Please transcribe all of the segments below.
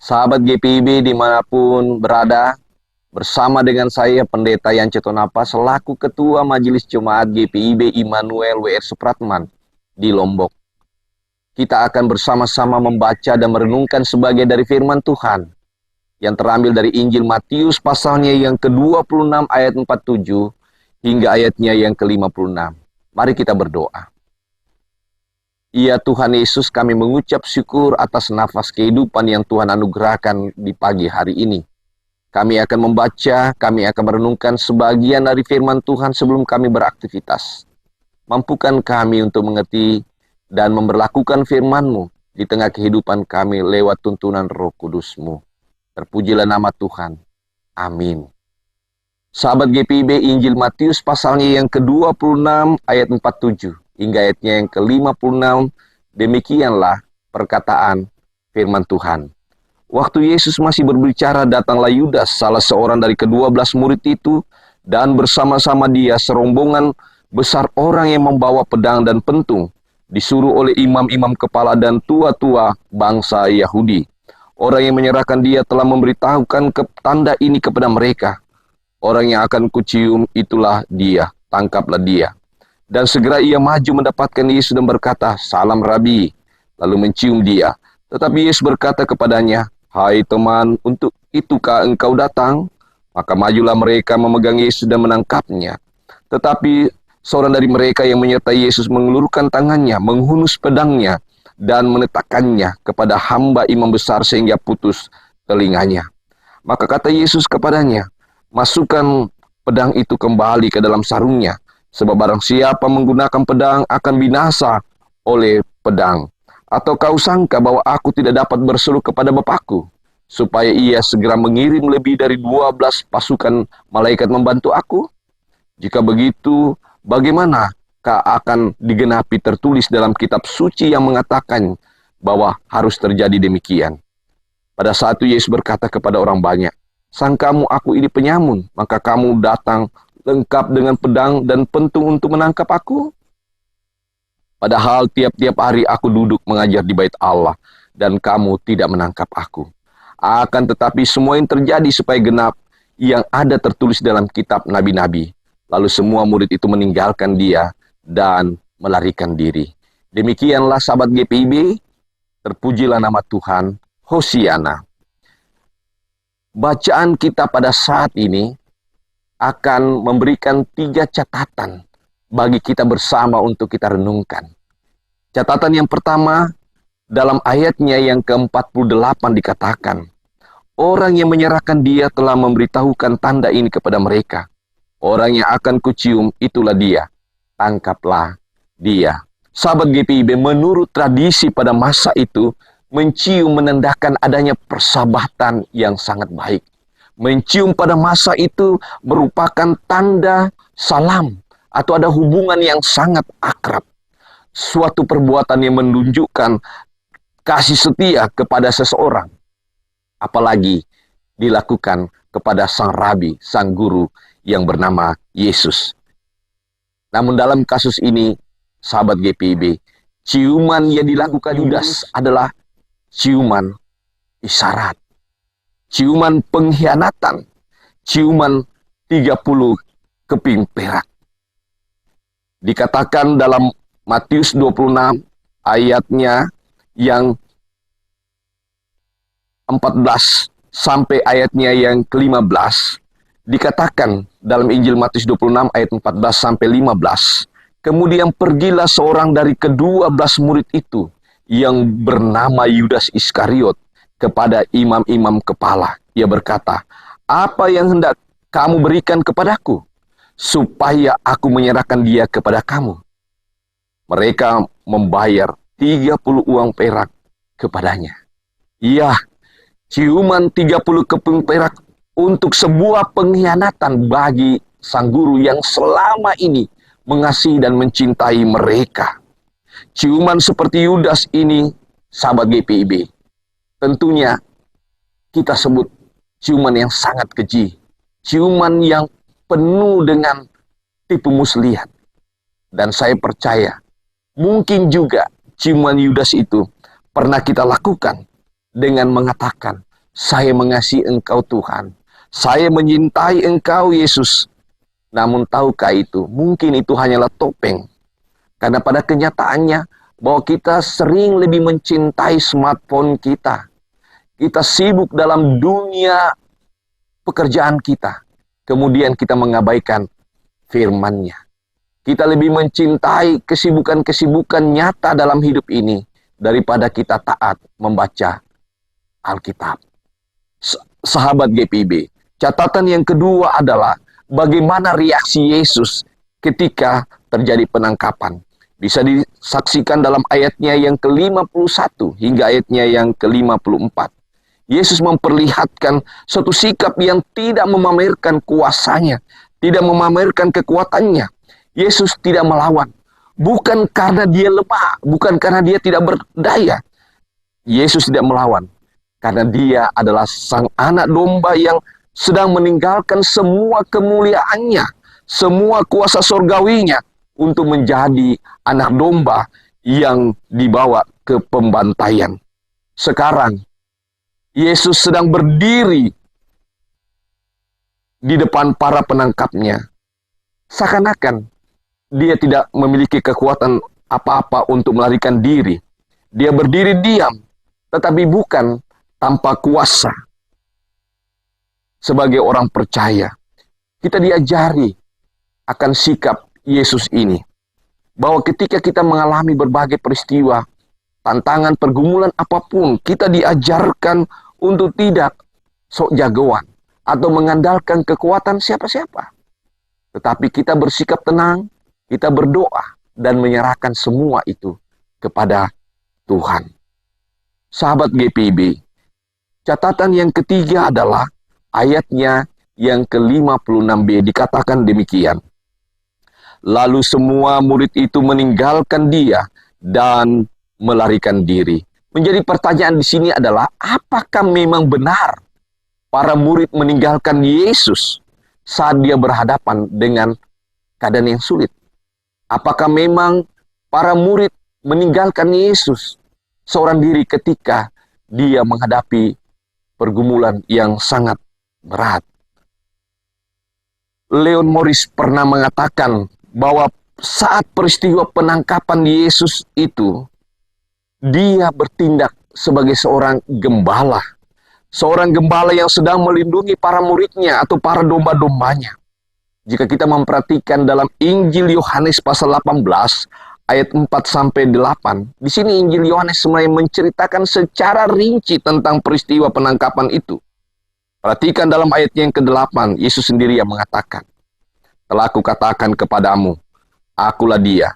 Sahabat GPIB dimanapun berada, bersama dengan saya Pendeta Yance Tonapa selaku Ketua Majelis Jemaat GPIB Immanuel WR Supratman di Lombok. Kita akan bersama-sama membaca dan merenungkan sebagian dari firman Tuhan yang terambil dari Injil Matius pasalnya yang ke-26 ayat 47 hingga ayatnya yang ke-56. Mari kita berdoa. Ya Tuhan Yesus, kami mengucap syukur atas nafas kehidupan yang Tuhan anugerahkan di pagi hari ini. Kami akan membaca, kami akan merenungkan sebagian dari firman Tuhan sebelum kami beraktivitas. Mampukan kami untuk mengerti dan memberlakukan firman-Mu di tengah kehidupan kami lewat tuntunan Roh Kudus-Mu. Terpujilah nama Tuhan. Amin. Sahabat GPIB, Injil Matius pasalnya yang ke-26 ayat 47 hingga ayatnya yang ke-56, demikianlah perkataan firman Tuhan. Waktu Yesus masih berbicara, datanglah Yudas, salah seorang dari ke-12 murid itu, dan bersama-sama dia serombongan besar orang yang membawa pedang dan pentung, disuruh oleh imam-imam kepala dan tua-tua bangsa Yahudi. Orang yang menyerahkan dia telah memberitahukan tanda ini kepada mereka. Orang yang akan kucium itulah dia, tangkaplah dia. Dan segera ia maju mendapatkan Yesus dan berkata, "Salam Rabi," lalu mencium dia. Tetapi Yesus berkata kepadanya, "Hai teman, untuk itukah engkau datang?" Maka majulah mereka memegang Yesus dan menangkapnya. Tetapi seorang dari mereka yang menyertai Yesus mengulurkan tangannya, menghunus pedangnya, dan meletakkannya kepada hamba imam besar sehingga putus telinganya. Maka kata Yesus kepadanya, "Masukkan pedang itu kembali ke dalam sarungnya, sebab barang siapa menggunakan pedang akan binasa oleh pedang. Atau kau sangka bahwa aku tidak dapat berseru kepada Bapakku, supaya ia segera mengirim lebih dari 12 pasukan malaikat membantu aku? Jika begitu, bagaimanakah akan digenapi tertulis dalam kitab suci yang mengatakan bahwa harus terjadi demikian?" Pada saat itu Yesus berkata kepada orang banyak, "Sangkamu aku ini penyamun, maka kamu datang lengkap dengan pedang dan pentung untuk menangkap aku? Padahal tiap-tiap hari aku duduk mengajar di bait Allah, dan kamu tidak menangkap aku. Akan tetapi semua yang terjadi supaya genap yang ada tertulis dalam kitab nabi-nabi." Lalu semua murid itu meninggalkan dia dan melarikan diri. Demikianlah sahabat GPIB, terpujilah nama Tuhan, Hosiana. Bacaan kita pada saat ini akan memberikan 3 catatan bagi kita bersama untuk kita renungkan. Catatan yang pertama, dalam ayatnya yang ke-48 dikatakan, orang yang menyerahkan dia telah memberitahukan tanda ini kepada mereka. Orang yang akan kucium itulah dia, tangkaplah dia. Sahabat GPIB, menurut tradisi pada masa itu, mencium menandakan adanya persahabatan yang sangat baik. Mencium pada masa itu merupakan tanda salam atau ada hubungan yang sangat akrab. Suatu perbuatan yang menunjukkan kasih setia kepada seseorang. Apalagi dilakukan kepada sang rabi, sang guru yang bernama Yesus. Namun dalam kasus ini, sahabat GPIB, ciuman yang dilakukan Yudas adalah ciuman isyarat. Ciuman pengkhianatan, ciuman 30 keping perak. Dikatakan dalam Matius 26 ayatnya yang 14 sampai ayatnya yang ke-15, dikatakan dalam Injil Matius 26 ayat 14 sampai 15, kemudian pergilah seorang dari ke-12 murid itu yang bernama Yudas Iskariot kepada imam-imam kepala. Ia berkata, "Apa yang hendak kamu berikan kepadaku, supaya aku menyerahkan dia kepada kamu?" Mereka membayar 30 uang perak kepadanya. Iya, ciuman 30 keping perak untuk sebuah pengkhianatan bagi sang guru yang selama ini mengasihi dan mencintai mereka. Ciuman seperti Yudas ini, sahabat GPIB, tentunya kita sebut ciuman yang sangat keji. Ciuman yang penuh dengan tipu muslihat. Dan saya percaya, mungkin juga ciuman Yudas itu pernah kita lakukan dengan mengatakan, Saya mengasihi Engkau Tuhan. Saya menyintai Engkau Yesus. Namun tahukah itu? Mungkin itu hanyalah topeng. Karena pada kenyataannya bahwa kita sering lebih mencintai smartphone kita. Kita sibuk dalam dunia pekerjaan kita. Kemudian kita mengabaikan firman-Nya. Kita lebih mencintai kesibukan-kesibukan nyata dalam hidup ini daripada kita taat membaca Alkitab. Sahabat GPIB, catatan yang kedua adalah bagaimana reaksi Yesus ketika terjadi penangkapan. Bisa disaksikan dalam ayatnya yang ke-51 hingga ayatnya yang ke-54. Yesus memperlihatkan suatu sikap yang tidak memamerkan kuasanya, tidak memamerkan kekuatannya. Yesus tidak melawan. Bukan karena dia lemah, bukan karena dia tidak berdaya. Yesus tidak melawan. Karena dia adalah sang anak domba yang sedang meninggalkan semua kemuliaannya, semua kuasa surgawinya untuk menjadi anak domba yang dibawa ke pembantaian. Sekarang, Yesus sedang berdiri di depan para penangkapnya. Seakan-akan dia tidak memiliki kekuatan apa-apa untuk melarikan diri. Dia berdiri diam, tetapi bukan tanpa kuasa. Sebagai orang percaya, kita diajari akan sikap Yesus ini. Bahwa ketika kita mengalami berbagai peristiwa, tantangan, pergumulan apapun, kita diajarkan untuk tidak sok jagoan atau mengandalkan kekuatan siapa-siapa. Tetapi kita bersikap tenang, kita berdoa dan menyerahkan semua itu kepada Tuhan. Sahabat GPIB, catatan yang ketiga adalah ayatnya yang ke-56b dikatakan demikian. Lalu semua murid itu meninggalkan dia dan melarikan diri. Menjadi pertanyaan di sini adalah, apakah memang benar para murid meninggalkan Yesus saat dia berhadapan dengan keadaan yang sulit? Apakah memang para murid meninggalkan Yesus seorang diri ketika dia menghadapi pergumulan yang sangat berat? Leon Morris pernah mengatakan bahwa saat peristiwa penangkapan Yesus itu, dia bertindak sebagai seorang gembala. Seorang gembala yang sedang melindungi para muridnya atau para domba-dombanya. Jika kita memperhatikan dalam Injil Yohanes pasal 18 ayat 4-8, di sini Injil Yohanes mulai menceritakan secara rinci tentang peristiwa penangkapan itu. Perhatikan dalam ayat yang ke-8, Yesus sendiri yang mengatakan, "Telah kukatakan kepadamu, akulah dia.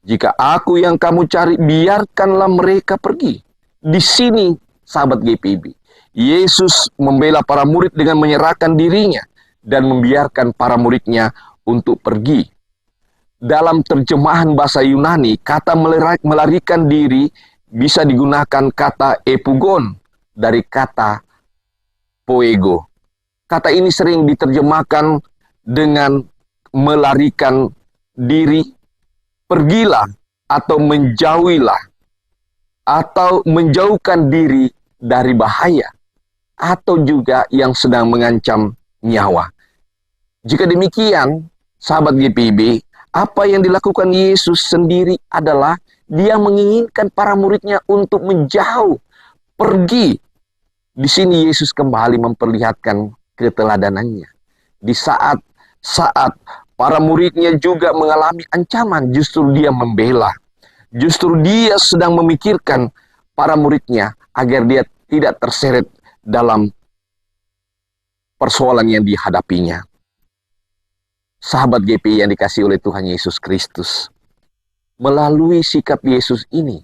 Jika aku yang kamu cari, biarkanlah mereka pergi." Di sini, sahabat GPIB, Yesus membela para murid dengan menyerahkan dirinya dan membiarkan para muridnya untuk pergi. Dalam terjemahan bahasa Yunani, kata melarikan diri bisa digunakan kata epugon dari kata poego. Kata ini sering diterjemahkan dengan melarikan diri, pergilah atau menjauhilah, atau menjauhkan diri dari bahaya, atau juga yang sedang mengancam nyawa. Jika demikian, sahabat GPIB, apa yang dilakukan Yesus sendiri adalah dia menginginkan para muridnya untuk menjauh, pergi. Di sini Yesus kembali memperlihatkan keteladanannya. Di saat para muridnya juga mengalami ancaman, justru dia membela. Justru dia sedang memikirkan para muridnya agar dia tidak terseret dalam persoalan yang dihadapinya. Sahabat GPI yang dikasihi oleh Tuhan Yesus Kristus, melalui sikap Yesus ini,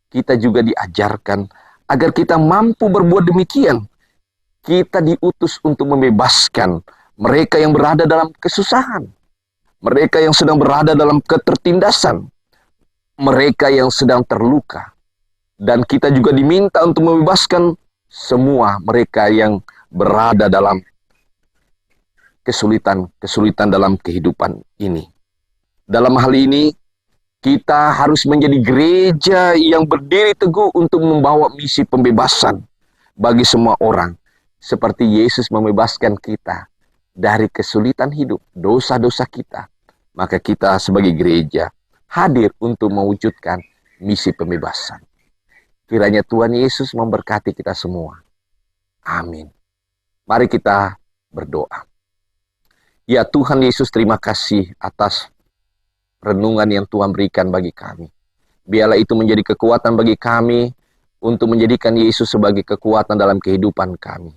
kita juga diajarkan agar kita mampu berbuat demikian. Kita diutus untuk membebaskan mereka yang berada dalam kesusahan, mereka yang sedang berada dalam ketertindasan, mereka yang sedang terluka. Dan kita juga diminta untuk membebaskan semua mereka yang berada dalam kesulitan dalam kehidupan ini. Dalam hal ini, kita harus menjadi gereja yang berdiri teguh untuk membawa misi pembebasan bagi semua orang. seperti Yesus membebaskan kita dari kesulitan hidup, dosa-dosa kita, maka kita sebagai gereja hadir untuk mewujudkan misi pembebasan. Kiranya Tuhan Yesus memberkati kita semua. Amin. Mari kita berdoa. Ya Tuhan Yesus, terima kasih atas renungan yang Tuhan berikan bagi kami. Biarlah itu menjadi kekuatan bagi kami untuk menjadikan Yesus sebagai kekuatan dalam kehidupan kami.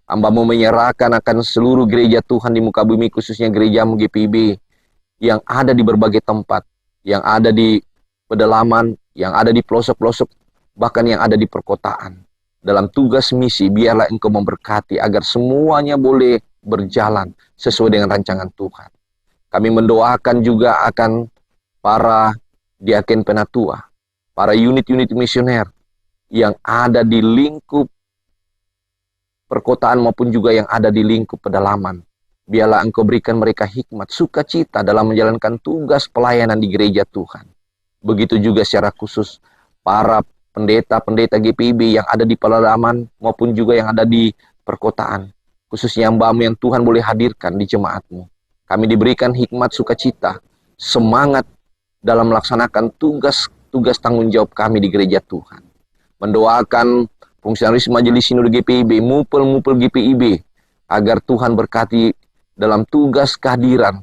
Hamba-Mu menyerahkan akan seluruh gereja Tuhan di muka bumi, khususnya gereja-Mu GPIB yang ada di berbagai tempat, yang ada di pedalaman, yang ada di pelosok-pelosok, bahkan yang ada di perkotaan. Dalam tugas misi, biarlah Engkau memberkati agar semuanya boleh berjalan sesuai dengan rancangan Tuhan. Kami mendoakan juga akan para diaken penatua, para unit-unit misioner yang ada di lingkup perkotaan maupun juga yang ada di lingkup pedalaman. Biarlah Engkau berikan mereka hikmat, sukacita dalam menjalankan tugas pelayanan di gereja Tuhan. Begitu juga secara khusus para pendeta-pendeta GPIB yang ada di pedalaman maupun juga yang ada di perkotaan. Khususnya hamba-Mu yang Tuhan boleh hadirkan di jemaat-Mu. Kami diberikan hikmat, sukacita, semangat dalam melaksanakan tugas tanggung jawab kami di gereja Tuhan. Mendoakan fungsionaris Majelis Sinode GPIB, mupel-mupel GPIB, agar Tuhan berkati dalam tugas kehadiran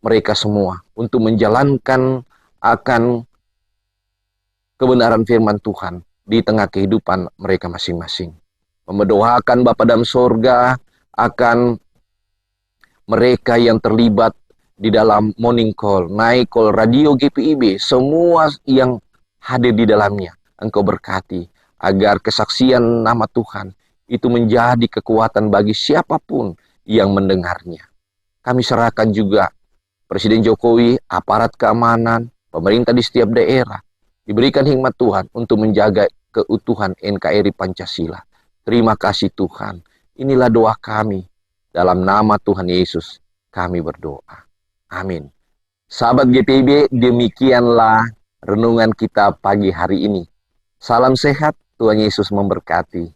mereka semua untuk menjalankan akan kebenaran firman Tuhan di tengah kehidupan mereka masing-masing. Mendoakan Bapa dalam sorga akan mereka yang terlibat di dalam morning call, night call, radio GPIB, semua yang hadir di dalamnya. Engkau berkati agar kesaksian nama Tuhan itu menjadi kekuatan bagi siapapun yang mendengarnya. Kami serahkan juga Presiden Jokowi, aparat keamanan, pemerintah di setiap daerah, diberikan hikmat Tuhan untuk menjaga keutuhan NKRI Pancasila. Terima kasih Tuhan. Inilah doa kami. Dalam nama Tuhan Yesus kami berdoa. Amin. Sahabat GPIB, demikianlah renungan kita pagi hari ini. Salam sehat, Tuhan Yesus memberkati.